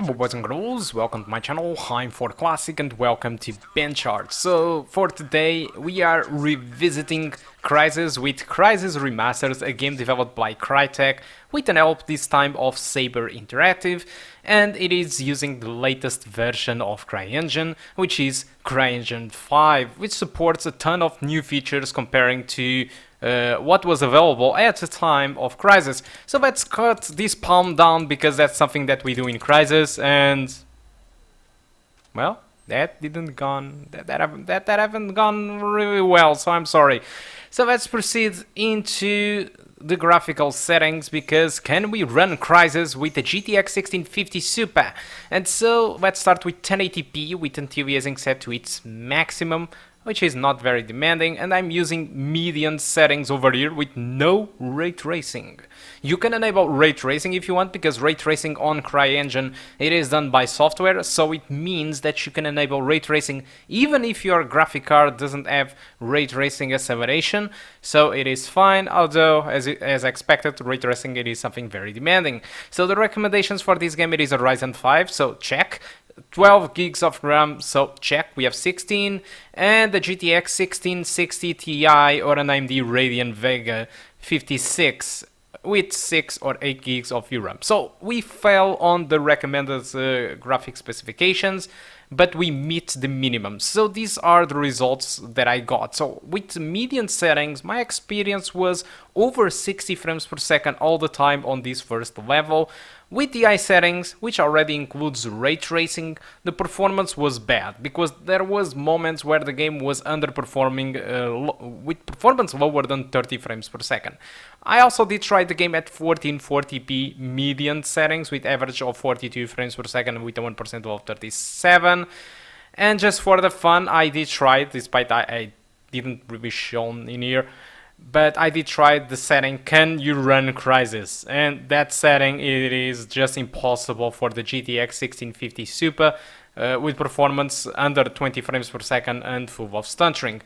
Hello boys and girls, welcome to my channel, I'm Ford Classic and welcome to BenchART. So for today we are revisiting Crysis with Crysis Remastered, a game developed by Crytek with an help this time of Saber Interactive, and it is using the latest version of CryEngine, which is CryEngine 5, which supports a ton of new features comparing to what was available at the time of Crysis. So let's cut this palm down because that's something that we do in Crysis, and well, that haven't gone really well, so I'm sorry. So let's proceed into the graphical settings, because can we run Crysis with the GTX 1650 Super? And so let's start with 1080p with anti-aliasing set to its maximum, which is not very demanding, and I'm using median settings over here with no ray tracing. You can enable ray tracing if you want, because ray tracing on CryEngine, it is done by software, so it means that you can enable ray tracing even if your graphic card doesn't have ray tracing acceleration, so it is fine, although as expected, ray tracing it is something very demanding. So the recommendations for this game, it is a Ryzen 5, so check. 12 gigs of RAM, so check, we have 16, and the GTX 1660 Ti or an AMD Radeon Vega 56 with 6 or 8 gigs of VRAM. So we fell on the recommended graphic specifications, but we meet the minimum. So these are the results that I got. So with median settings, my experience was over 60 frames per second all the time on this first level. With the high settings, which already includes ray tracing, the performance was bad, because there was moments where the game was underperforming with performance lower than 30 frames per second. I also did try the game at 1440p median settings with average of 42 frames per second with a 1% of 37. And just for the fun, I did try it, despite I didn't really shown in here. But I did try the setting, can you run Crysis? And that setting, it is just impossible for the GTX 1650 Super with performance under 20 frames per second and full of stuttering.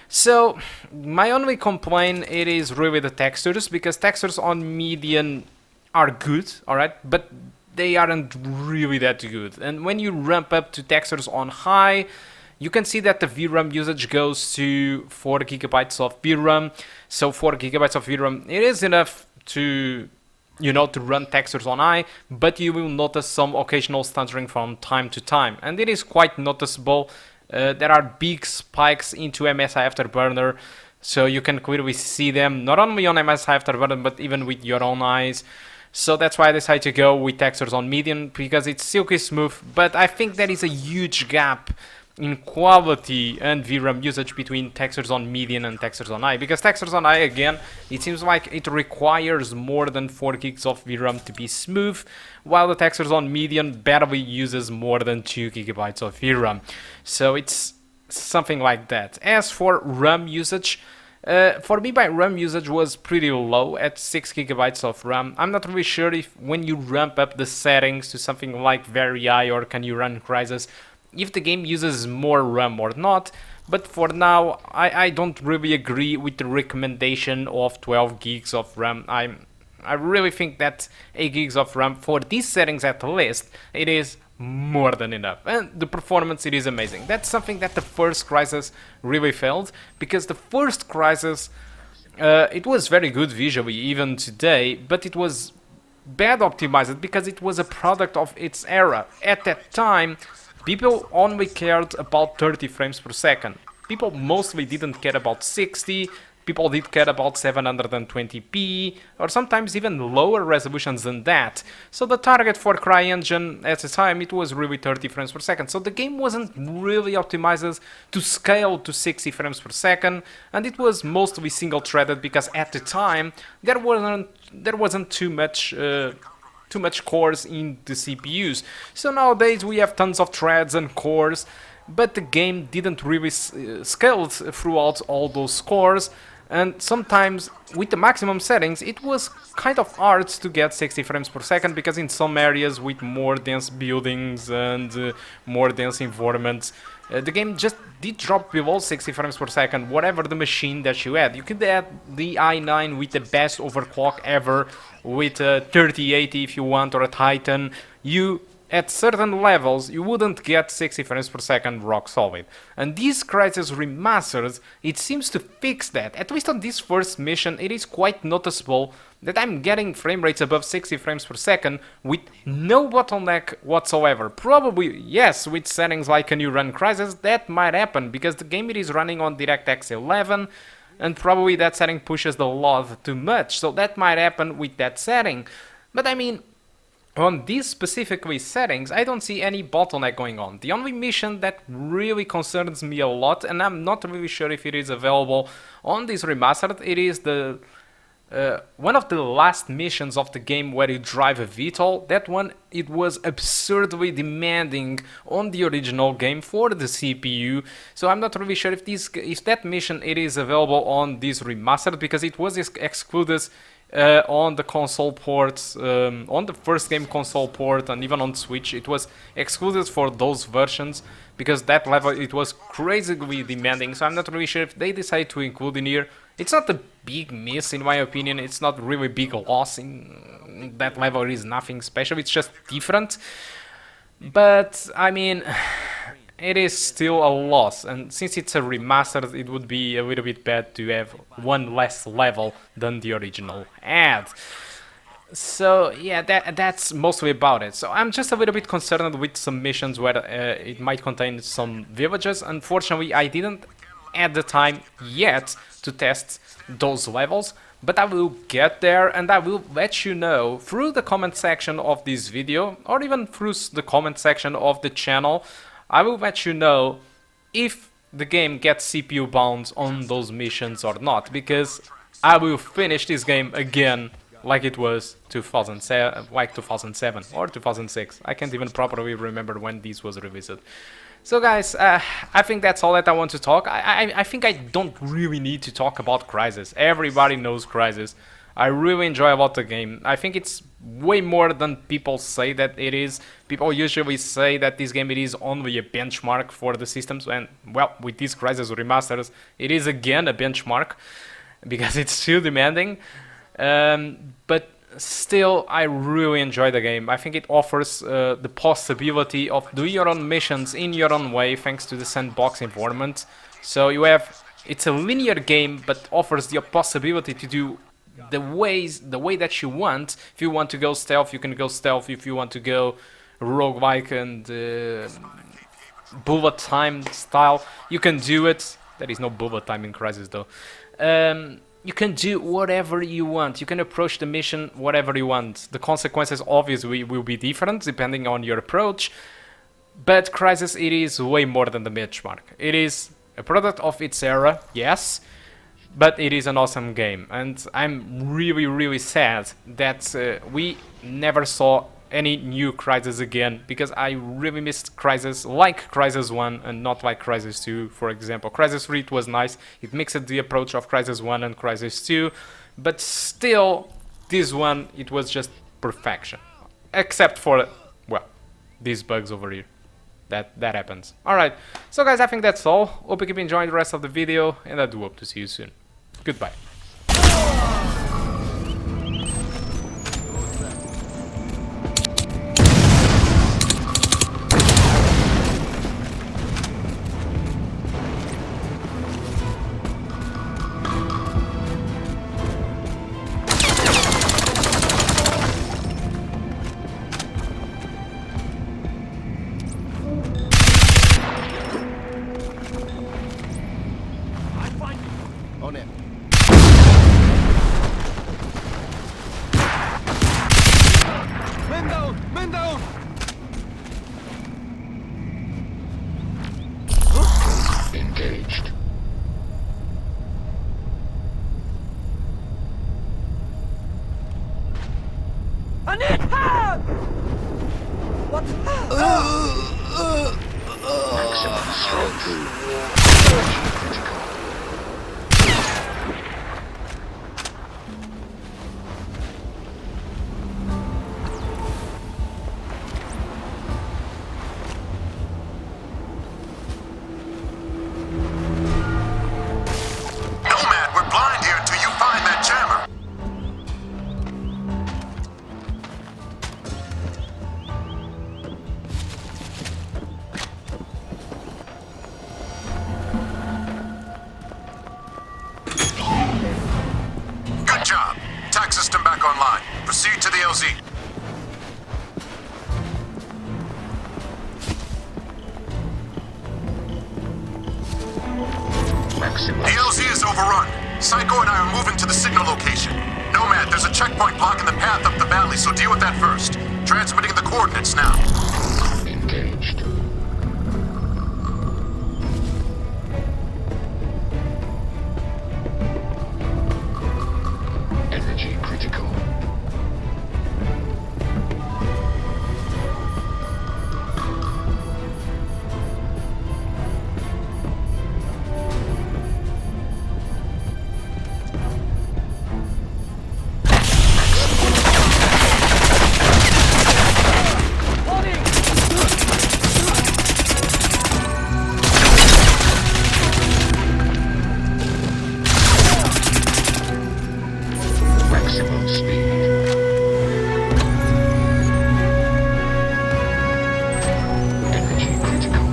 So my only complaint, it is really the textures, because textures on median are good, alright, but they aren't really that good. And when you ramp up to textures on high, you can see that the VRAM usage goes to 4 gigabytes of VRAM. So 4 gigabytes of VRAM, it is enough to, to run textures on high, but you will notice some occasional stuttering from time to time, and it is quite noticeable. There are big spikes into MSI Afterburner, so you can clearly see them, not only on MSI Afterburner, but even with your own eyes. So that's why I decided to go with textures on median, because it's silky smooth, but I think there is a huge gap in quality and VRAM usage between textures on median and textures on high, because textures on high, again, it seems like it requires more than 4 gigs of VRAM to be smooth, while the textures on median barely uses more than 2 gigabytes of VRAM. So it's something like that. As for RAM usage, for me, my RAM usage was pretty low at 6 gigabytes of RAM. I'm not really sure if when you ramp up the settings to something like very high, or can you run Crysis, if the game uses more RAM or not, but for now I don't really agree with the recommendation of 12 gigs of RAM. I really think that 8 gigs of RAM for these settings at least, it is more than enough, and the performance, it is amazing. That's something that the first Crysis really failed, because the first Crysis, it was very good visually even today, but it was bad optimized because it was a product of its era. At that time, people only cared about 30 frames per second. People mostly didn't care about 60, people did care about 720p, or sometimes even lower resolutions than that. So the target for CryEngine at the time, it was really 30 frames per second. So the game wasn't really optimized to scale to 60 frames per second, and it was mostly single-threaded, because at the time there wasn't too much cores in the CPUs. So nowadays we have tons of threads and cores, but the game didn't really scale throughout all those cores, and sometimes with the maximum settings it was kind of hard to get 60 frames per second, because in some areas with more dense buildings and more dense environments, the game just did drop below 60 frames per second, whatever the machine that you had. You could add the i9 with the best overclock ever, with 3080 if you want, or a Titan. You at certain levels you wouldn't get 60 frames per second rock solid. And this Crysis Remastered, it seems to fix that. At least on this first mission it is quite noticeable that I'm getting frame rates above 60 frames per second with no bottleneck whatsoever. Probably, yes, with settings like a new run Crysis that might happen, because the game it is running on DirectX 11 and probably that setting pushes the load too much, so that might happen with that setting. But I mean, on these specifically settings, I don't see any bottleneck going on. The only mission that really concerns me a lot, and I'm not really sure if it is available on this remastered, it is the one of the last missions of the game where you drive a VTOL. That one, it was absurdly demanding on the original game for the CPU. So I'm not really sure if that mission it is available on this remastered, because it was excluded on the console ports, on the first game console port, and even on Switch. It was excluded for those versions because that level it was crazily demanding. So I'm not really sure if they decide to include in here. It's not a big miss in my opinion, it's not really big loss. In that level it is nothing special, it's just different. But I mean, it is still a loss, and since it's a remastered, it would be a little bit bad to have one less level than the original had. So yeah, that's mostly about it. So I'm just a little bit concerned with some missions where it might contain some villages. Unfortunately, I didn't at the time yet to test those levels, but I will get there and I will let you know through the comment section of this video, or even through the comment section of the channel. I will let you know if the game gets CPU bounds on those missions or not, because I will finish this game again like it was 2007 or 2006. I can't even properly remember when this was released. So guys, I think that's all that I want to talk. I think I don't really need to talk about Crysis. Everybody knows Crysis. I really enjoy about the game. I think it's way more than people say that it is. People usually say that this game it is only a benchmark for the systems, and well, with this Crysis Remastered, it is again a benchmark because it's too demanding. But still, I really enjoy the game. I think it offers the possibility of doing your own missions in your own way thanks to the sandbox environment. So you have, it's a linear game, but offers the possibility to do the way that you want. If you want to go stealth, you can go stealth. If you want to go roguelike and bullet time style, you can do it. There is no bullet time in Crysis though. You can do whatever you want. You can approach the mission whatever you want. The consequences obviously will be different depending on your approach, but Crysis, it is way more than the benchmark. It is a product of its era, yes, but it is an awesome game, and I'm really sad that we never saw any new Crysis again, because I really missed Crysis like Crysis 1 and not like Crysis 2, for example. Crysis 3 it was nice, it mixed the approach of Crysis 1 and Crysis 2, but still, this one, it was just perfection. Except for, well, these bugs over here. That happens. Alright, so guys, I think that's all. Hope you keep enjoying the rest of the video, and I do hope to see you soon. Goodbye. On him. Men down! Men down! Engaged. I need help! What? Maximum strength. Critical. Maximum. The LZ is overrun. Psycho and I are moving to the signal location. Nomad, there's a checkpoint blocking the path up the valley, so deal with that first. Transmitting the coordinates now. Engaged. Energy critical. Maximum speed. Energy critical.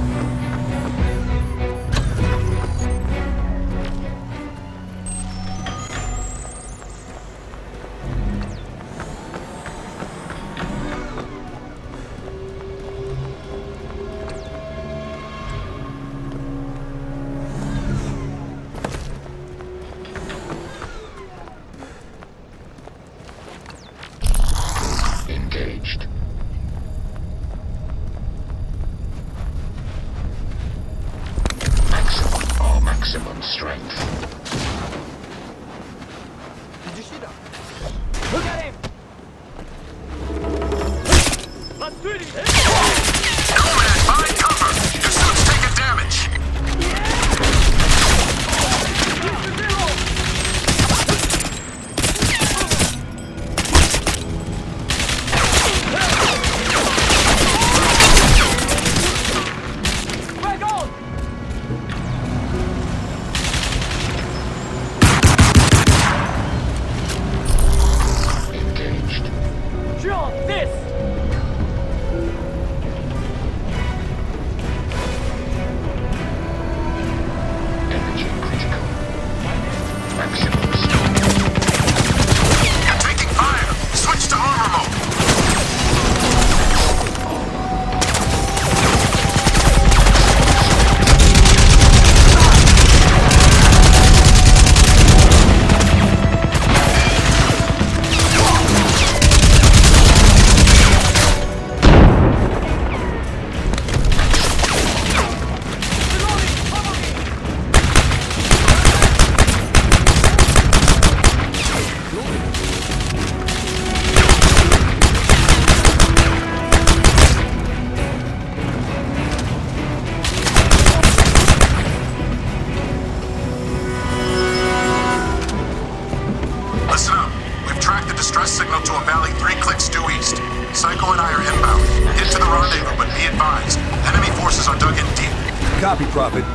Engaged. Maximum strength. Did you see that? Look at him! Let's do it! Nomad, find cover! Your suit's taking damage! We're gone! Engaged. John, this! Energy critical. Maximum speed. You're taking fire! Switch to armor mode! Listen up. We've tracked the distress signal to a valley 3 clicks due east. Psycho and I are inbound. Get to the rendezvous, but be advised. Enemy forces are dug in deep. Copy, Prophet.